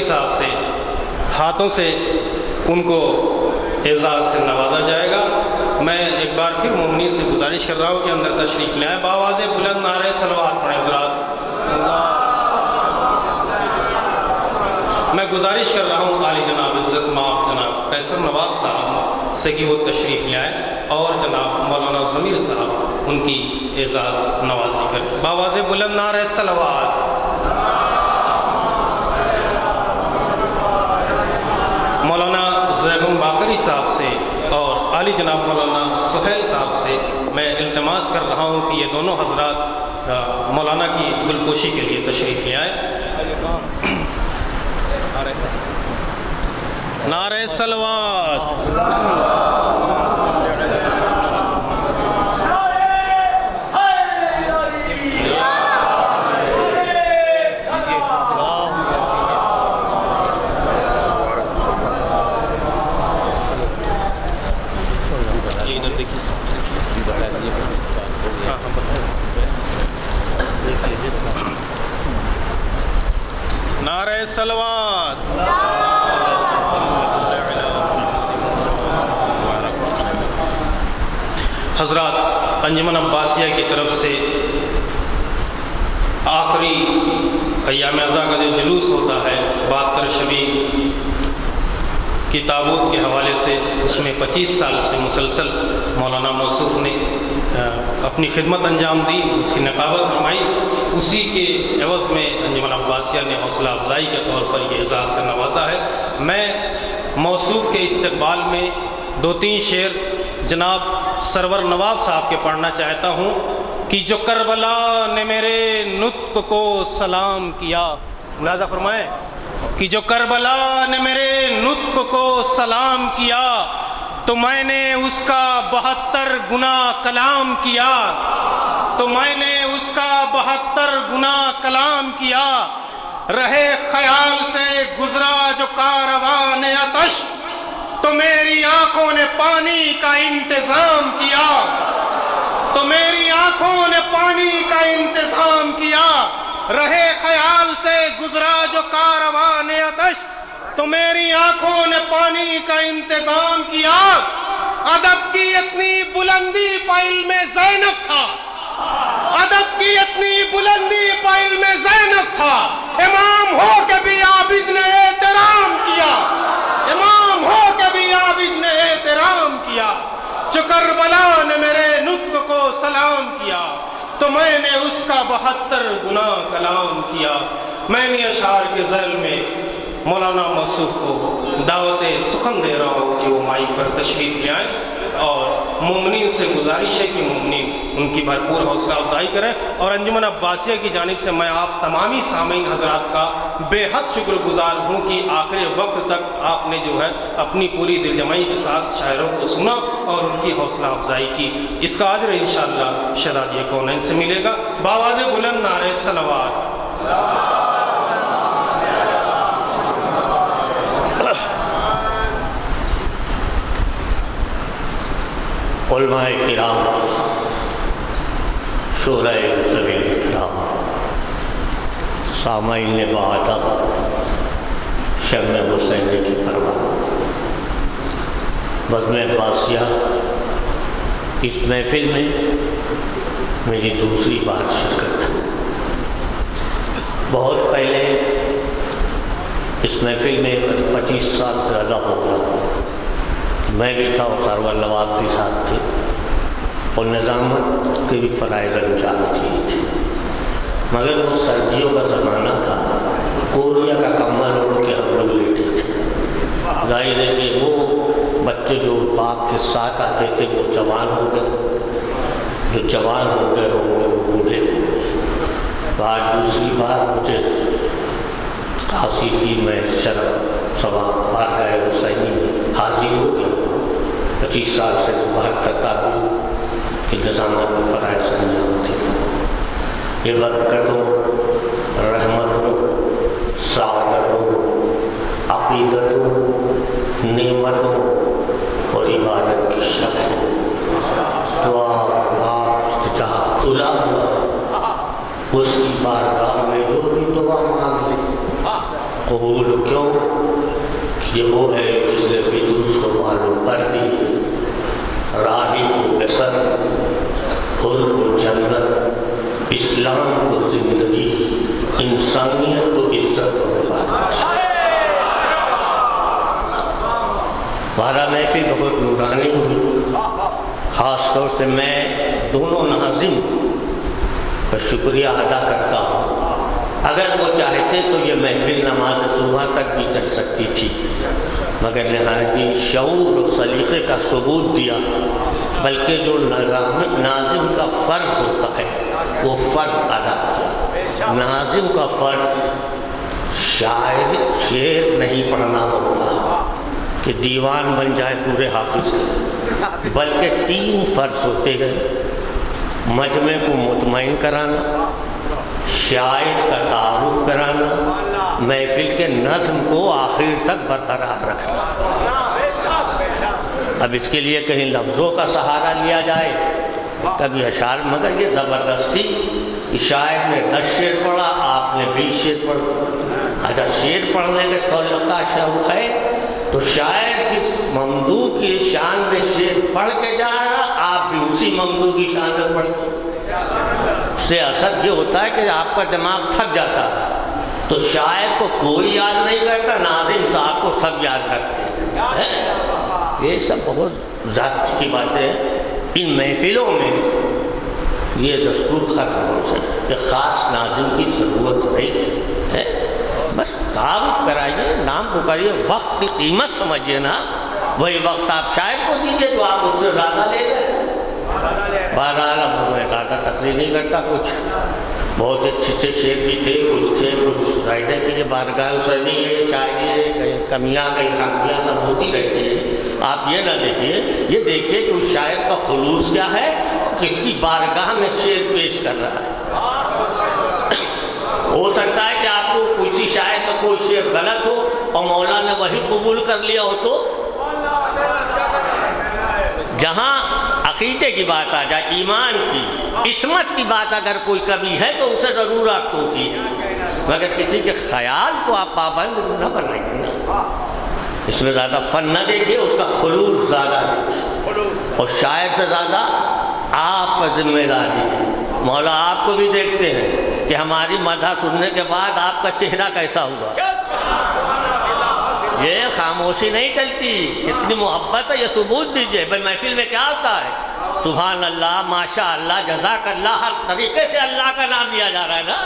صاحب سے ہاتھوں سے ان کو اعزاز سے نوازا جائے گا۔ میں ایک بار پھر مومنین سے گزارش کر رہا ہوں کہ اندر تشریف لے آئیں، بآواز بلند نعرہ صلوات پڑھیں حضرات۔ میں گزارش کر رہا ہوں عالی جناب عزت مآب جناب قیصر نواب صاحب سے کہ وہ تشریف لے آئیں اور جناب مولانا ضمیر صاحب ان کی اعزاز نوازی کریں، بآواز بلند نعرہ صلوات۔ مولانا زیغم باقری صاحب سے اور عالی جناب مولانا سہیل صاحب سے میں التماس کر رہا ہوں کہ یہ دونوں حضرات مولانا کی گلپوشی کے لیے تشریف لے آئیں۔ نعرہ صلوات۔ نعرہ صلوات۔ حضرات، انجمن عباسیہ کی طرف سے آخری ایام اعزا کا جو جلوس ہوتا ہے 72 شبی کی تابوت کے حوالے سے، اس میں 25 سال سے مسلسل مولانا موصوف نے اپنی خدمت انجام دی، اس کی نقابت فرمائی، اسی کے عوض میں انجمن عباسیہ نے حوصلہ افزائی کے طور پر یہ اعزاز سے نوازا ہے۔ میں موصوف کے استقبال میں 2-3 شعر جناب سرور نواب صاحب کے پڑھنا چاہتا ہوں کہ جو کربلا نے میرے نطق کو سلام کیا، ملاحظہ فرمائیں کہ جو کربلا نے میرے نطق کو سلام کیا تو میں نے اس کا 72 گنا کلام کیا، تو میں نے اس کا 72 گنا کلام کیا، رہے خیال سے گزرا جو کاروان آتش تو میری آنکھوں نے پانی کا انتظام کیا، تو میری آنکھوں نے پانی کا انتظام کیا، رہے خیال سے گزرا جو کاروان آتش تو میری آنکھوں نے پانی کا انتظام کیا۔ ادب کی اتنی بلندی پا علم زینب تھا، ادب کی اتنی بلندی پا علم زینب تھا، امام ہو کے بھی عابد نے احترام کیا، امام ہو کے بھی عابد نے احترام کیا۔ جو کربلا نے میرے نطق کو سلام کیا تو میں نے اس کا 72 گنا کلام کیا۔ میں نے اشعار کے ذیل میں مولانا موصوف کو دعوت سخن دے رہا ہوں کہ وہ مائک پر تشریف لے آئیں، اور مومنین سے گزارش ہے کہ مومنین ان کی بھرپور حوصلہ افزائی کریں، اور انجمن عباسیہ کی جانب سے میں آپ تمامی سامعین حضرات کا بے حد شکر گزار ہوں کہ آخر وقت تک آپ نے جو ہے اپنی پوری دل جمعی کے ساتھ شاعروں کو سنا اور ان کی حوصلہ افزائی کی۔ اس کا اجر انشاءاللہ شہزادی کونین سے ملے گا۔ بآواز بلند نعرہ صلوات۔ علماء کرام، شورائے ذوی کرام، سامعین بادہ شم حسین کی پروان، بزم عباسیہ، اس محفل میں میری دوسری بار شرکت ہے۔ بہت پہلے اس محفل میں 25 سال زیادہ ہو گیا، میں بھی تھا اور سرور نواب بھی ساتھ تھے، اور نظامت کے بھی فرائض انجام دیے تھے، مگر وہ سردیوں کا زمانہ تھا، کوریا کا کمبل اوڑھ کے ہم لوگ لیٹے تھے۔ ظاہر ہے کہ وہ بچے جو باپ کے ساتھ آتے تھے وہ جوان ہو گئے، جو جوان ہو گئے ہوں گے وہ بوڑھے ہو گئے۔ آج دوسری بار مجھے حاصل کی، میں شرف ثواب بارگاہ حسینی میں حاضر ہو گیا۔ 25 سال سے باہر کرتا ہوں کہ نظامت میں فرائض انجام تھے۔ یہ برکتوں، رحمتوں، سعادتوں، عقیدتوں، نعمتوں اور عبادت کی شب ہے۔ دعا آپ جہاں کھلا ہوا اس کی بارگاہ میں جو بھی دعا مانگ لے قبول کیوں؟ یہ وہ ہے جس نے فطرت کو معلوم کر دی، راہی کو اثر، حر کو جنت، اسلام کو زندگی، انسانیت کو عزت و رفعت۔ بارہ محفل بہت نورانی ہوئی، خاص طور سے میں دونوں ناظم کا شکریہ ادا کرتا ہوں۔ اگر وہ چاہتے تو یہ محفل نماز صبح تک بھی چل سکتی تھی، مگر نہایت شعور و سلیقے کا ثبوت دیا، بلکہ جو ناظم کا فرض ہوتا ہے وہ فرض ادا کیا۔ ناظم کا فرض شعر نہیں پڑھنا ہوتا کہ دیوان بن جائے پورے حافظ کا، بلکہ 3 فرض ہوتے ہیں: مجمع کو مطمئن کرانا، شاعر کا تعارف کرانا، محفل کے نظم کو آخر تک برقرار رکھنا۔ اب اس کے لیے کہیں لفظوں کا سہارا لیا جائے، کبھی اشعار، مگر یہ زبردستی کہ شاعر نے 10 شعر پڑھا، آپ نے 20 شعر پڑھا۔ اگر شعر پڑھنے کے کا شوق ہے تو شاعر کی ممدوح کی شان میں شعر پڑھ کے جا رہا، آپ بھی اسی ممدوح کی شان میں پڑھ کے۔ اس سے اثر یہ ہوتا ہے کہ آپ کا دماغ تھک جاتا ہے، تو شاعر کو کوئی یاد نہیں کرتا، ناظم صاحب کو سب یاد رکھتے ہیں۔ یہ سب بہت ذات کی باتیں ہیں۔ ان محفلوں میں یہ دستور ختم ہو جائے کہ خاص ناظم کی ضرورت نہیں ہے، بس تعارف کرائیے، نام پکاریے، وقت کی قیمت سمجھیے نا، وہی وقت آپ شاعر کو دیجیے جو آپ اس سے زیادہ لے جائیں۔ بہرحال اب میں زیادہ تقریر نہیں کرتا، کچھ بہت اچھے شعر بھی تھے، کچھ ظاہر ہے کہ یہ بارگاہ سرنی ہے، شاعری ہے، کہیں کمیاں کہیں خامیاں سب ہوتی رہتی ہیں۔ آپ یہ نہ دیکھیے، یہ دیکھیے کہ اس شاعر کا خلوص کیا ہے، کس کی بارگاہ میں شعر پیش کر رہا ہے۔ ہو سکتا ہے کہ آپ کو کسی شاعر کا کوئی شعر غلط ہو اور مولا نے وہی قبول کر لیا ہو، تو جہاں عقیدے کی بات آ جائے، ایمان کی، عصمت کی بات اگر کوئی کمی ہے تو اسے ضرورت ہوتی ہے، مگر کسی کے خیال کو آپ پابند نہ بنائیے نا۔ اس میں زیادہ فن نہ دیکھیے، اس کا خلوص زیادہ دیکھیے، اور شاعر سے زیادہ آپ کا ذمہ داری ہے۔ مولا آپ کو بھی دیکھتے ہیں کہ ہماری مدح سننے کے بعد آپ کا چہرہ کیسا ہوا۔ یہ خاموشی نہیں چلتی، کتنی محبت ہے یہ ثبوت دیجئے۔ بھائی محفل میں کیا ہوتا ہے؟ سبحان اللہ، ماشاء اللہ، جزاک اللہ، ہر طریقے سے اللہ کا نام لیا جا رہا ہے نا،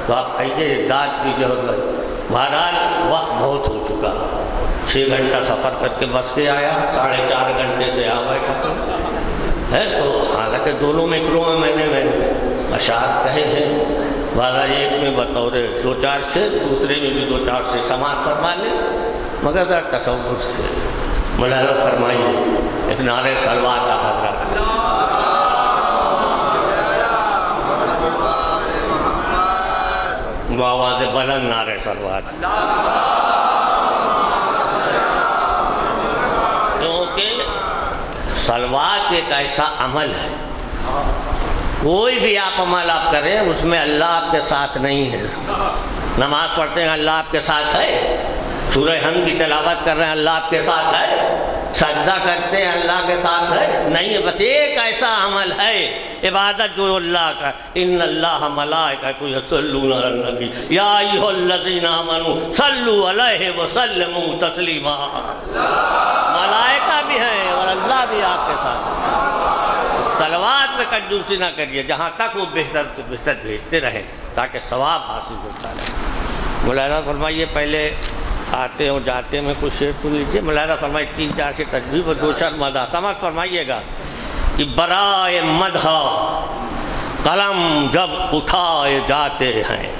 تو آپ کہیے داد دیجئے۔ اور بہرحال وقت بہت ہو چکا، 6 گھنٹہ سفر کر کے بس کے آیا، 4.5 گھنٹے سے آ بیٹھا ہے، تو حالانکہ دونوں مصروں میں نے اشعار کہے ہیں، بہرحال ایک میں بطور 2-4 سے، دوسرے میں بھی 2-4 سے سماعت فرما لیں، مگر ذرا تصور سے ملاحظہ فرمائیے۔ ایک نعرہ صلوات آپ حضرات، وہ آواز بلند نعرہ صلوات، کیونکہ صلوات ایک ایسا عمل ہے، کوئی بھی آپ عمل آپ کریں اس میں اللہ آپ کے ساتھ نہیں ہے۔ نماز پڑھتے ہیں اللہ آپ کے ساتھ ہے، سورہ حمد کی تلاوت کر رہے ہیں اللہ آپ کے ساتھ ہے، سجدہ کرتے ہیں اللہ کے ساتھ ہے، نہیں ہے۔ بس ایک ایسا عمل ہے عبادت جو اللہ کا، ان اللہ ملائکۃ یصلون علی النبی یا ایھا الذین آمنوا صلوا علیہ وسلموا تسلیما۔ ملائکہ بھی ہیں اور اللہ بھی آپ کے ساتھ ہے۔ صلوات میں کنجوسی نہ کریے، جہاں تک وہ بہتر سے بہتر بھیجتے رہیں تاکہ ثواب حاصل ہوتا رہے۔ ملاحظہ فرمائیے، پہلے آتے اور جاتے میں کچھ شعر سن لیجیے، ملاحظہ فرمائیے، 3-4 سے تجویز اور 2 شعر مدح، سمجھ فرمائیے گا کہ برائے مدح قلم جب اٹھائے جاتے ہیں،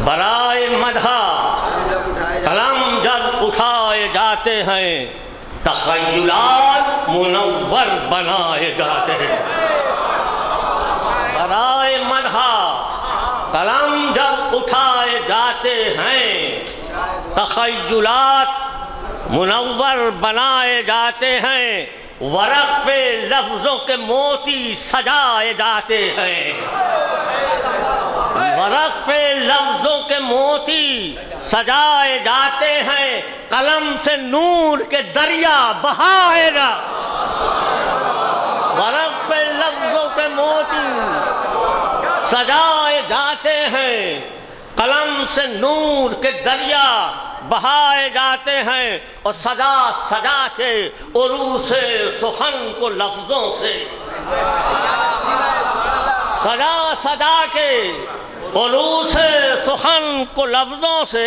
برائے مدح قلم جب اٹھائے جاتے ہیں، تخیلات منور بنائے جاتے ہیں۔ برائے مدح قلم جب اٹھائے جاتے ہیں، تخیلات منور بنائے جاتے ہیں، ورق پہ لفظوں کے موتی سجائے جاتے ہیں۔ ورق پہ لفظوں کے موتی سجائے جاتے ہیں، قلم سے نور کے دریا بہائے گا۔ ورق پہ لفظوں کے موتی سجائے جاتے ہیں، قلم سے نور کے دریا بہائے جاتے ہیں، اور سجا سجا کے عروس سخن کو لفظوں سے، سجا سجا کے عروس سخن کو لفظوں سے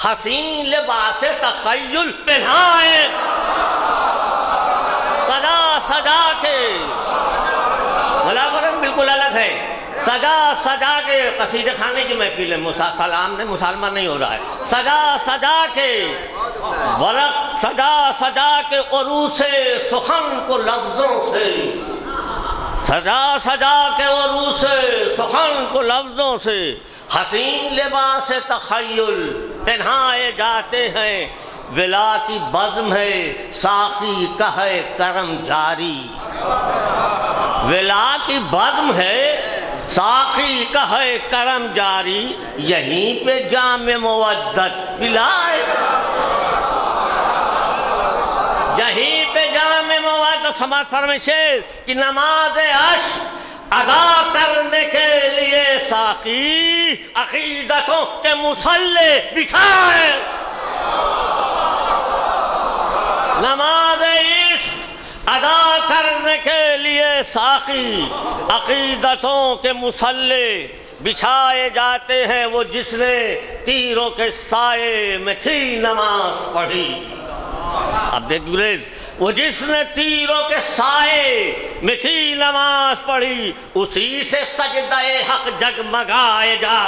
حسین لباس تخیل پہنائے، سجا سجا کے ملاورم بالکل الگ ہے، سجا سجا کے قصیدہ خانے کی محفل ہے، سلام نے مسلمان نہیں ہو رہا ہے، سجا سجا کے ورق، سجا سجا کے عروس سخن کو لفظوں سے، سجا سجا کے عروس سخن کو لفظوں سے حسین لباس تخیل پہنائے جاتے ہیں۔ ولا کی بزم ہے ساقی کا ہے کرم جاری، ولا کی بزم ہے ساقی کا ہے کرم جاری، یہیں پہ جام مودت پلائے، یہیں پہ جام مودت سماعت فرمائیے کہ نماز عشق ادا کرنے کے لیے ساقی عقیدتوں کے مصلی بچھائے، نماز عشق ادا کرنے کے لیے ساقی عقیدتوں کے مصلی بچھائے جاتے ہیں، وہ جس نے تیروں کے سائے میں تھی نماز پڑھی۔ اب دیکھ گریز، وہ جس نے تیروں کے سائے میں تھی نماز پڑھی، اسی سے سجدہ حق جگمگائے جا،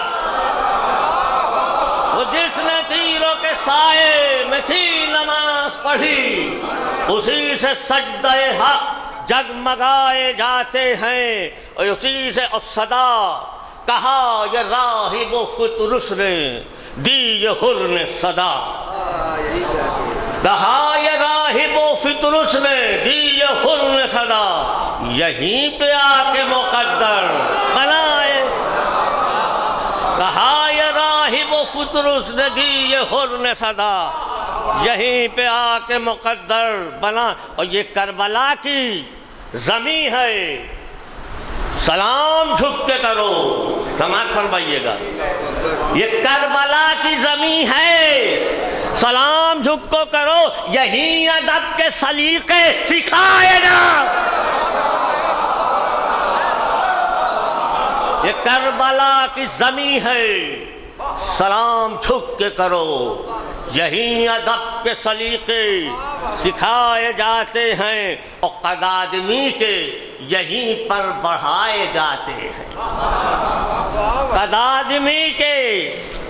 وہ جس نے تیروں کے سائے میں تھی نماز پڑھی، اسی سے سجدہ حق جگمگائے جاتے ہیں، اور اسی سے صدا کہا یہ راہب و فطرس نے دی یہ حر نے صدا، کہا یہ راہب و فطرس نے دی یہ حر نے صدا، یہیں پہ آ کے مقدر بنائے، کہا یہ راہب و فطرس نے دی یہ حر نے صدا، یہیں پہ آ کے مقدر بنا۔ اور یہ کربلا کی زمین ہے، سلام جھک کے کرو، سماعت فرمائیے گا، یہ کربلا کی زمین ہے، سلام جھک کو کرو، یہیں ادب کے سلیقے سکھائے گا، یہ کربلا کی زمین ہے، سلام جھک کے کرو، یہیں ادب کے سلیقے سکھائے جاتے ہیں، اور قدادمی کے یہیں پر بڑھائے جاتے ہیں، قدادمی کے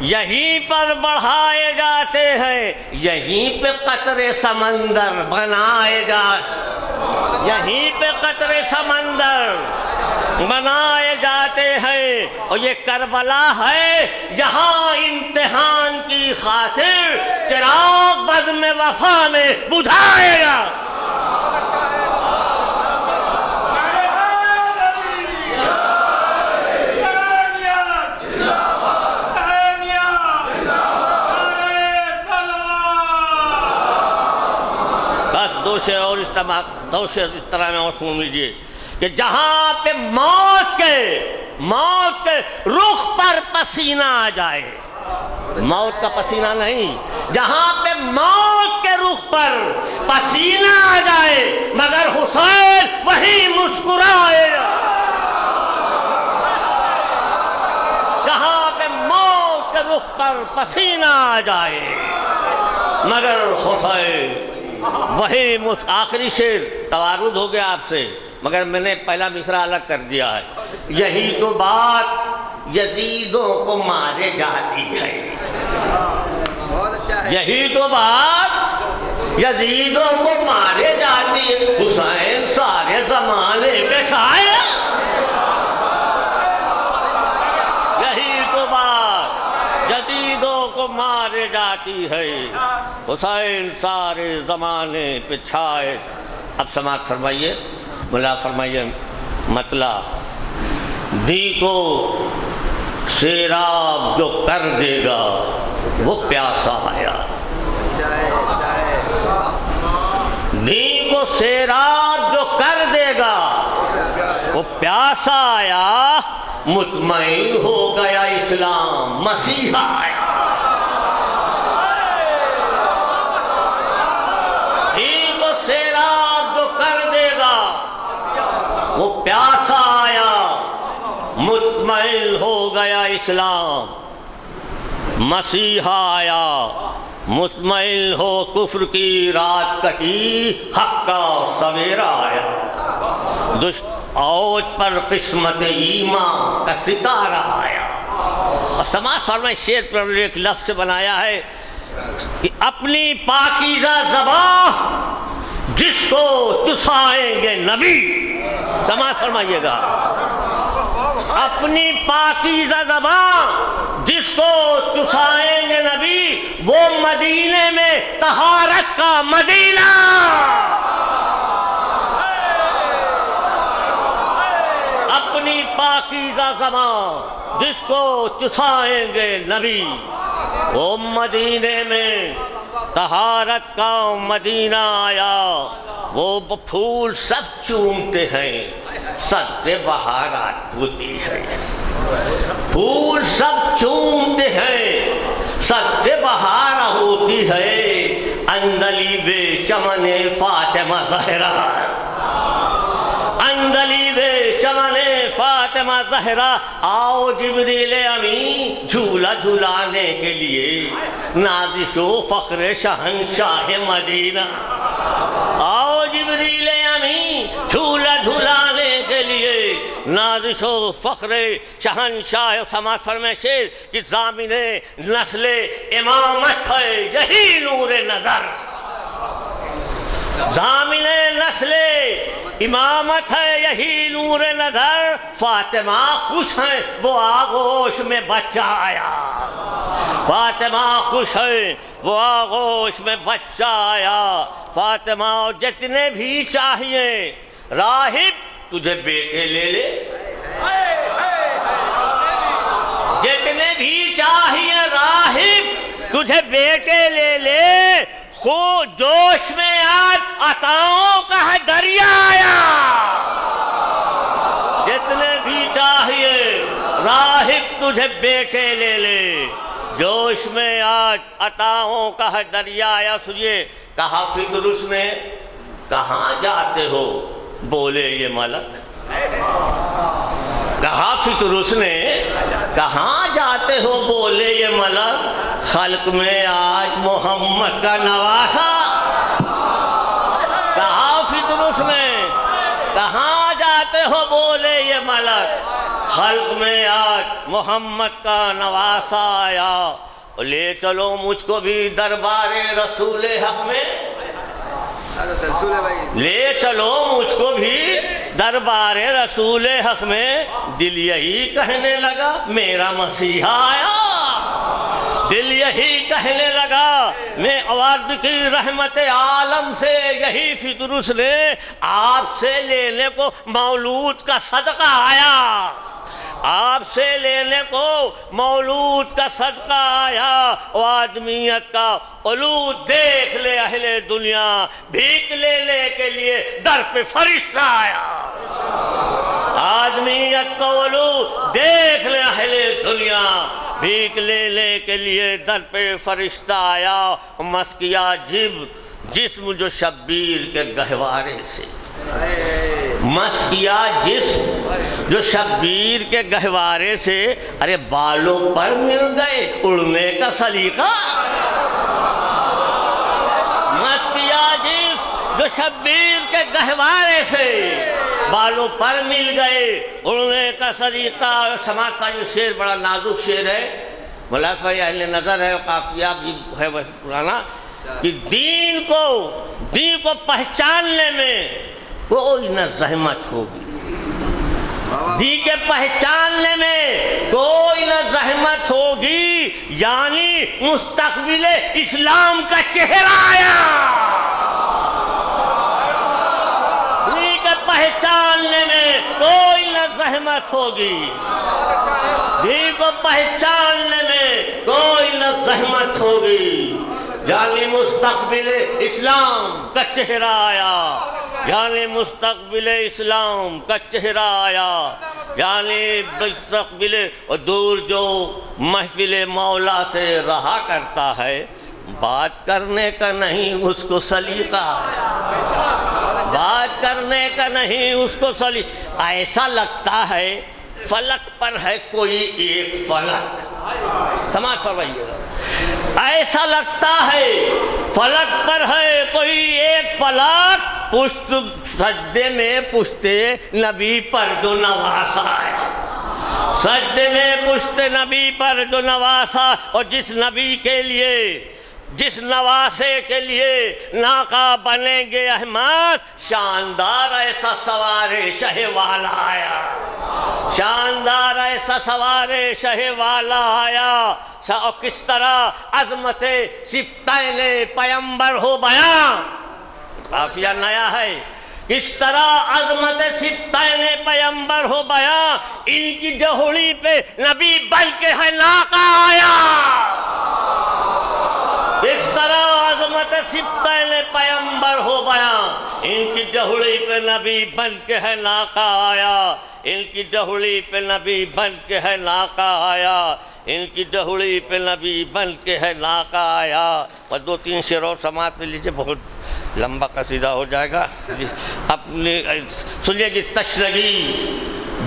یہیں پر بڑھائے جاتے ہیں، یہیں پہ قطرے سمندر بنائے یہیں پہ قطرے سمندر بنائے جاتے ہیں، اور یہ کربلا ہے جہاں امتحان کی خاطر چراغ بزم وفا میں بجھائے گا۔ بس دو شعر اور اس طرح میں اور سن لیجیے کہ جہاں پہ موت کے رخ پر پسینہ آ جائے، موت کا پسینہ نہیں، جہاں پہ موت کے رخ پر پسینہ آ جائے مگر حسین وہی مسکرائے، جہاں پہ موت کے رخ پر پسینہ آ جائے مگر حسین وہی آخری شعر توارد ہو گیا آپ سے، مگر میں نے پہلا مصرع الگ کر دیا ہے۔ یہی تو بات یزیدوں کو مارے جاتی ہے، یہی تو بات یزیدوں کو مارے جاتی ہے، حسین سارے زمانے پہ چھایا، یہی تو بات یزیدوں کو مارے جاتی ہے، حسین سارے زمانے پہ چھائے۔ اب سماعت فرمائیے، ملا فرمائیے، مطلع دی کو سیراب جو کر دے گا وہ پیاسا آیا، دین کو سیراب جو کر دے گا وہ پیاسا آیا، مطمئن ہو گیا اسلام مسیحا آیا۔ دین کو سیراب جو کر دے گا وہ پیاسا آیا، مطمئن ہو گیا اسلام مسیحا آیا، مطمئن ہو کفر کی رات کٹی، حق کا سویرا آیا، اوج پر قسمت ایمان کا ستارہ آیا۔ اور سماعت فرمائیں، شعر پر ایک لفظ سے بنایا ہے کہ اپنی پاکیزہ زبان جس کو چسائیں گے نبی، سماعت فرمائیے گا، اپنی پاکیزہ زبان جس کو چسائیں گے نبی، وہ مدینے میں طہارت کا مدینہ، اپنی پاکیزہ زبان جس کو چسائیں گے نبی، وہ مدینے میں طہارت کا مدینہ آیا، وہ پھول سب چومتے ہیں صدقے بہارات ہوتی ہے، پھول سب چومتے ہیں صدقے بہارا ہوتی ہے، اندلی بے چمن فاطمہ زہرا، اندلی بے چمن فاطمہ زہرا، آؤ جبریل امین جھولا جھولانے کے لیے، نازش و فخر شہنشاہ مدینہ، آؤ جبریل امین جھولا جھولانے کے لیے، نازش و فخر شہنشاہ۔ سماعت فرمائیں شعر کہ ضامن نسل امامت ہے یہی نور نظر، ضامن نسل امامت ہے یہی نور نظر، فاطمہ خوش ہیں وہ آغوش میں بچہ آیا، فاطمہ خوش ہے وہ آغوش میں بچہ آیا، فاطمہ جتنے بھی چاہیے راہب تجھے بیٹے لے لے، جتنے بھی چاہیے راہب تجھے بیٹے لے لے، خود جوش میں آج عطاؤں کا ہے دریا آیا، جتنے بھی چاہیے راہب تجھے بیٹے لے لے، جوش میں آج عطاؤں کا ہے دریا آیا۔ سنیے، کہا فطرس نے کہاں جاتے ہو، بولے یہ ملک، کہا فطرس نے کہاں جاتے ہو، بولے یہ ملک، خلق میں آج محمد کا نواسا، کہا فطرس نے کہاں جاتے ہو، بولے یہ ملک، خلق میں آج محمد کا نواسا آیا، لے چلو مجھ کو بھی دربار رسول حق میں، لے چلو مجھ کو بھی دربار رسول حق میں، دل یہی کہنے لگا میرا مسیحا آیا، دل یہی کہنے لگا میں عوارض کی رحمت عالم سے، یہی فطرس نے آپ سے لینے کو مولود کا صدقہ آیا، آپ سے لینے کو مولود کا صدقہ آیا، وہ آدمیت کا علو دیکھ لے اہل دنیا، بھیک لینے کے لیے در پہ فرشتہ آیا، آدمیت کا علو دیکھ لے اہل دنیا، بھیک لینے کے لیے در پہ فرشتہ آیا، مسکیا جسم جو شبیر کے گہوارے سے، مسکیا جسم جو شبیر کے گہوارے سے، ارے بالوں پر مل گئے اڑنے کا سلیقہ، مسکیا جسم جو شبیر کے گہوارے سے، بالوں پر مل گئے اڑنے کا سلیقہ۔ سماعت کا یہ شعر بڑا نازک شعر ہے، مولانا بھائی اہل نظر ہے، قافیہ بھی ہے وہ پرانا، کہ دین کو پہچاننے میں کوئی نہ زحمت ہوگی، دین کے پہچاننے میں کوئی نہ زحمت ہوگی، یعنی مستقبل اسلام کا چہرہ آیا، دین کے پہچاننے میں کوئی نہ زحمت ہوگی، دین کو پہچاننے میں کوئی نہ زحمت ہوگی۔ یعنی مستقبل اسلام کا چہرہ آیا، یعنی مستقبل اسلام کا چہرہ آیا، یعنی مستقبل دور جو محفل مولا سے رہا کرتا ہے، بات کرنے کا نہیں اس کو سلیقہ ہے، بات کرنے کا نہیں اس کو سلیقہ۔ ایسا لگتا ہے فلک پر ہے کوئی ایک فلک، سماعت فرمائیے، ایسا لگتا ہے فلک پر ہے کوئی ایک فلک، پشت سجدے میں پشت نبی پر جو نواسا ہے، سجدے میں پشت نبی پر جو نواسا، اور جس نبی کے لیے، جس نواسے کے لیے ناقہ بنیں گے احمد، شاندار ایسا سوار شہ والا آیا، شاندار ایسا سوار شہ والا آیا، اور کس طرح عظمت سبطین پیمبر ہو بیان، قافیہ نیا ہے، کس طرح عظمت سبطین پیمبر ہو بیان، ان کی جہوڑی پہ نبی بن کے ہے ناقہ آیا، اس طرح عظمت سبطین پیمبر ہو بیان، ان کی جہوڑی پہ نبی بن کے ہے ناقہ آیا، ان کی جہوڑی پہ نبی بن کے ہے ناقہ آیا، ان کی جہوڑی پہ نبی بن کے ہے ناقہ آیا۔ اور دو تین شعر اور سماعت میں لیجئے، بہت لمبا قصیدہ ہو جائے گا، اپنی سنیے جی۔ تشنگی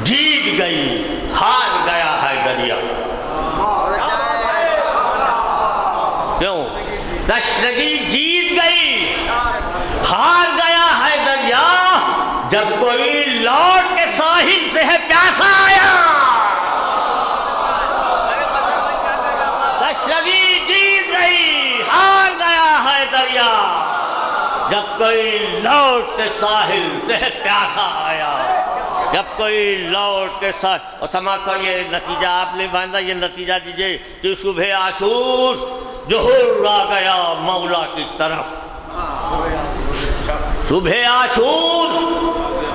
جیت گئی، ہار گیا ہے دریا، کیوں؟ تشنگی جیت گئی، ہار گیا ہے دریا، جب کوئی لوٹ کے ساحل سے ہے پیاسا آیا، تشنگی جیت گئی، ہار گیا ہے دریا، جب کوئی لوٹ کے ساحل سے ہے پیاسا آیا، جب کوئی لوٹ کے ساحل۔ اور سماعت کر، یہ نتیجہ آپ نے باندھا، یہ نتیجہ دیجئے کہ صبح عاشور ظہور آ گیا مولا کی طرف، صبح عاشور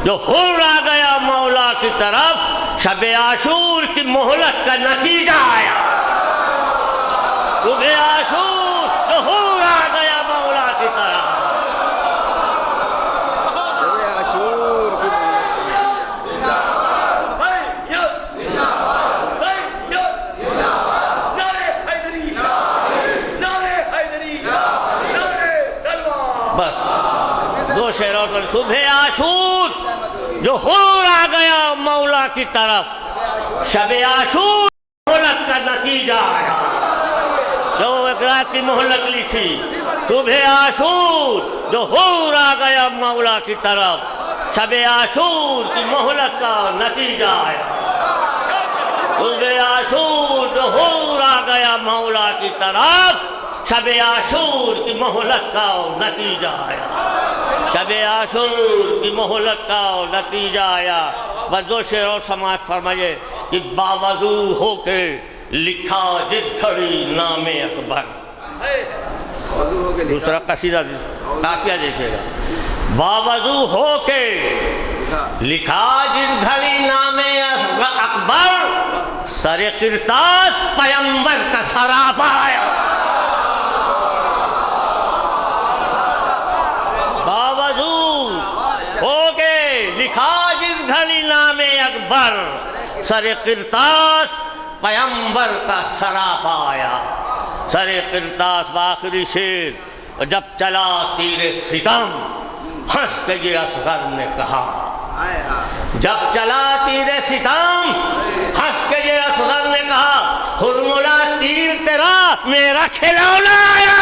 ظہور آ گیا مولا کی طرف، شب عاشور کی مہلت کا نتیجہ آیا، صبح عاشور ظہور آ گیا مولا کی طرف، صبح عاشور ظہور آ گیا مولا کی طرف، شب عاشور مہلت کا نتیجہ آیا، جو ایک رات کی مہلت لی تھی، صبح عاشور ظہور آ گیا مولا کی طرف، شب عاشور کی مہلت کا نتیجہ آیا، صبح عاشور ظہور آ گیا مولا کی طرف، شب عاشور کی مہلت کا نتیجہ آیا، شب عاشور کی مہلت کا نتیجہ آیا۔ بس دو شعر اور سماعت فرمائیے کہ باوضو ہو کے لکھا جس گھڑی نام اکبر، دوسرا قصیدہ قافیہ دیکھئے گا، باوضو ہو کے لکھا جس گھڑی نام اکبر، سر کرتاس پیمبر کا سراپا آیا، لکھا جس گھڑی نام اکبر، سر کرتاس پیمبر کا سراپا آیا، سر کرتاس بآخری شعر، جب چلا تیر ستم ہنس کے یہ اصغر نے کہا، جب چلا تیر ستم ہنس کے یہ اصغر نے کہا، ہرملا تیر تیرا میرا کھلونا آیا،